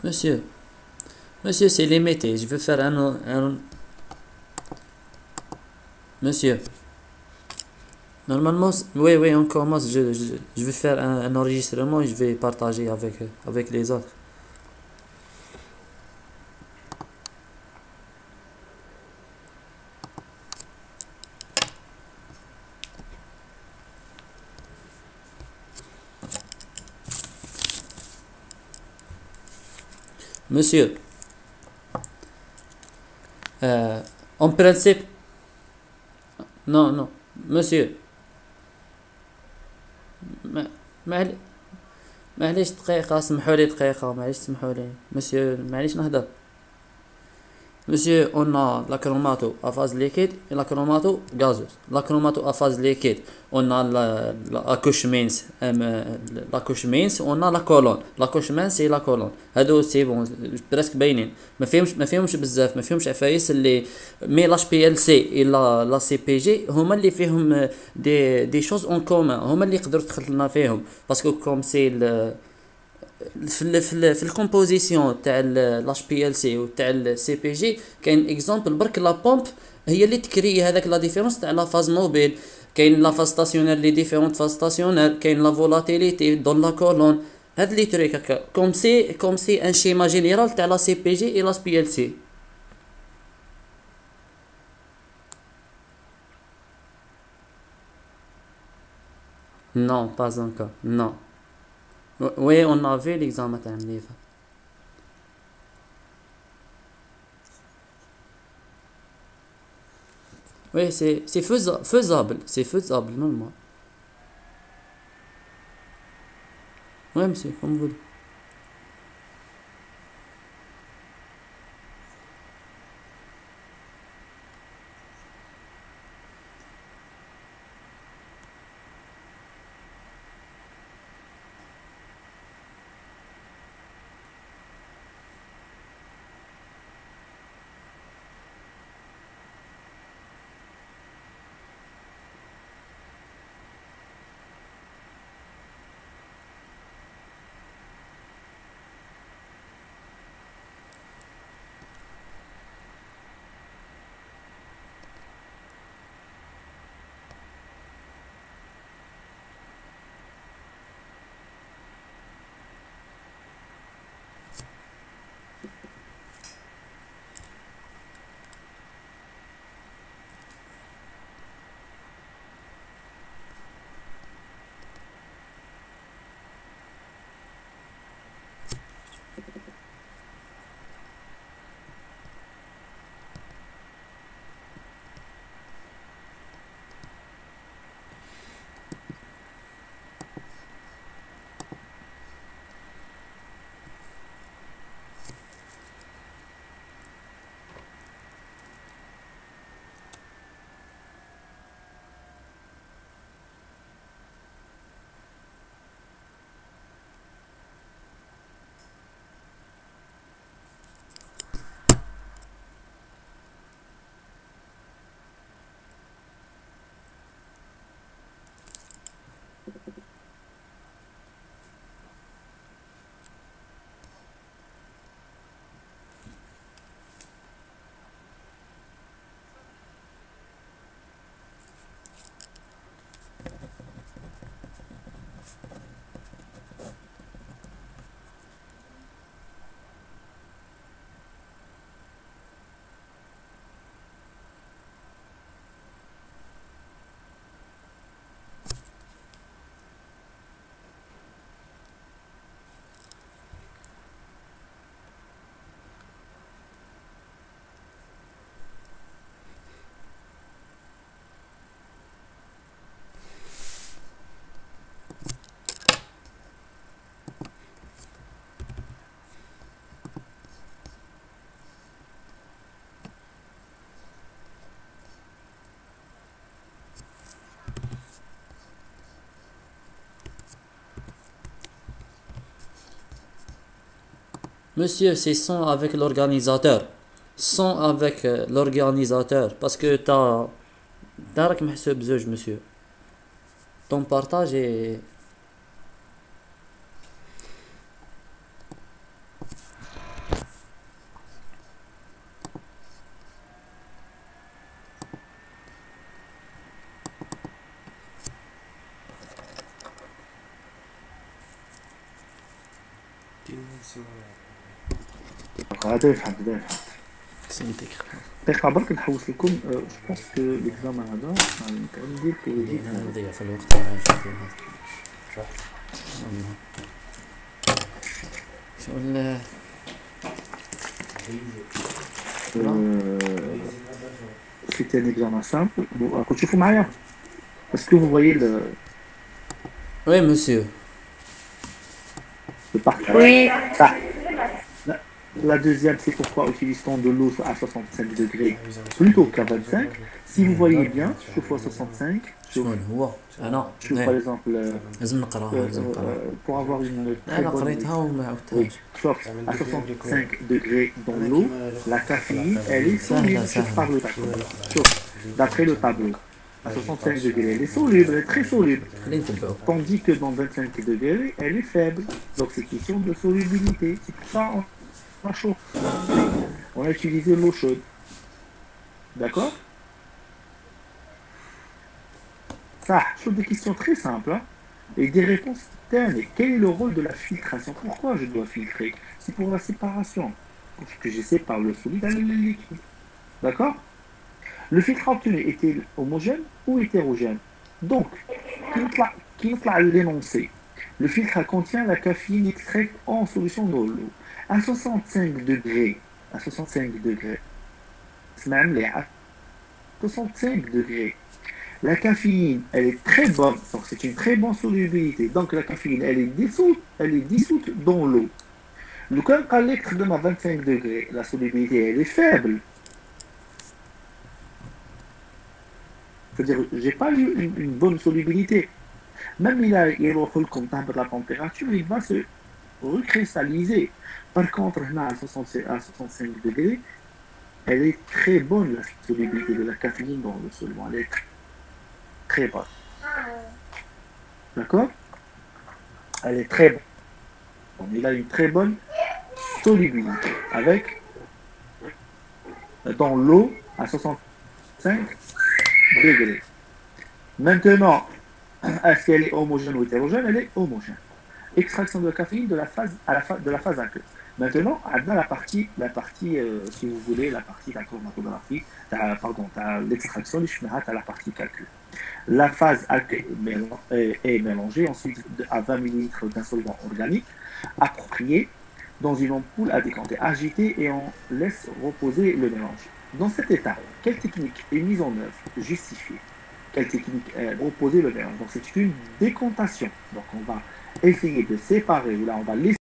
Monsieur, monsieur, c'est limité. Je veux faire Monsieur, normalement, oui, oui, on commence. Je vais faire un enregistrement et je vais partager avec les autres. Monsieur, euh, en principe, non, non, monsieur, ما معلي- معليش دقيقة، سمحوا لي دقيقة، معليش سمحوا لي مسيو، معليش نهضر. Monsieur, on a la chromato à phase liquide et la chromato gazeuse. La chromato à phase liquide, on a la couche mince, la couche mince, on a la colonne. La couche mince et la colonne. هادو سي بون برسك باينين. ما فيهمش بزاف، ما فيهمش عفايس اللي مي لاش بي ال سي اي لا سي بي جي هما اللي فيهم دي شوز اون كومان، هما اللي يقدروا تدخلنا فيهم باسكو كوم سي في الكومبوزيسيون تاع الاش بي ال سي وتاع السي بي جي كاين اكزومبل برك لا بومب هي اللي تكري هذاك لا ديفيرونس تاع لا فاز موبيل. كاين لا فاز ستاسيونير لي ديفيرونت فاز ستاسيونير، كاين لا فولاتيليتي دون لا كولون. هاد لي تريك هكا كوم سي ان شيما جينيرال تاع لا سي بي جي اي لا بي ال سي. Non, pas encore. Non. Oui, on a vu l'examen تاع النيفا. Oui, c'est faisable, c'est faisable, non. Ouais, monsieur, comme vous. Monsieur, c'est son avec l'organisateur. Son avec l'organisateur. Parce que راك محسوب بزوج monsieur. Ton partage est... غادي يفهم بدا يفهم. سنتك دقيقة برك نحوس لكم. جو بونس كو ليكزامان هذا ندير كريديت. انا نضيع في الوقت مع نشوفو هذا والله. شغل C'était un examen simple. Bon, كنتشوفوا معايا. Est-ce que vous voyez وي مسيو le partage? Oui. Ah. La deuxième, c'est pourquoi utilise-t-on de l'eau à 65 degrés plutôt qu'à 25? Si vous voyez bien, je fois 65. شكون هو انا Je par exemple, لازم نقراها pour avoir une très انا bonne قريتها وما عاودتهاش chauffe à 65 degrés dans l'eau, la caféine, elle est soluble par le tableau. Chauffe, d'après le tableau. À 65 degrés, elle est soluble, elle est très soluble. خلينا نتبعو Tandis que dans 25 degrés, elle est faible. Donc c'est question de solubilité. C'est pour ça on a chaud. On a utilisé l'eau chaude. D'accord? Ça, ce sont des questions très simples. Hein, et des réponses ternes. Quel est le rôle de la filtration? Pourquoi je dois filtrer? C'est pour la séparation. Pour que je sépare le solide et le liquide. D'accord? Le filtre obtenu est-il homogène ou hétérogène? Donc, qui est l'énoncé? Le filtre contient la caféine extraite en solution dans l'eau. À 65 degrés, à 65 degrés, à 65 degrés, la caféine, elle est très bonne, donc c'est une très bonne solubilité. Donc la caféine, elle est dissoute dans l'eau. Le cas à l'électre à 25 degrés, la solubilité, elle est faible. C'est-à-dire, j'ai pas eu une bonne solubilité. Même il a la température, il va se recristalliser. Par contre, là, à 65 degrés, elle est très bonne, la solubilité de la caféine dans le solvant. Elle est très bonne. D'accord? Elle est très bonne. Il a une très bonne solubilité. Avec, dans l'eau, à 65 degrés. Maintenant, est-ce qu'elle est homogène ou hétérogène? Elle est homogène. Extraction de la caféine de la phase aqueuse. Maintenant, dans la partie, si vous voulez, la partie de la chromatographie, l'extraction du chemin à la partie calcul. La phase aqueuse est mélangée ensuite à 20 ml d'un solvant organique approprié dans une ampoule à décanter, agitée, et on laisse reposer le mélange. Dans cet état, quelle technique est mise en œuvre, justifiée? Quelle technique est reposer le mélange? Donc c'est une décantation. Donc on va essayer de séparer, ou là on va laisser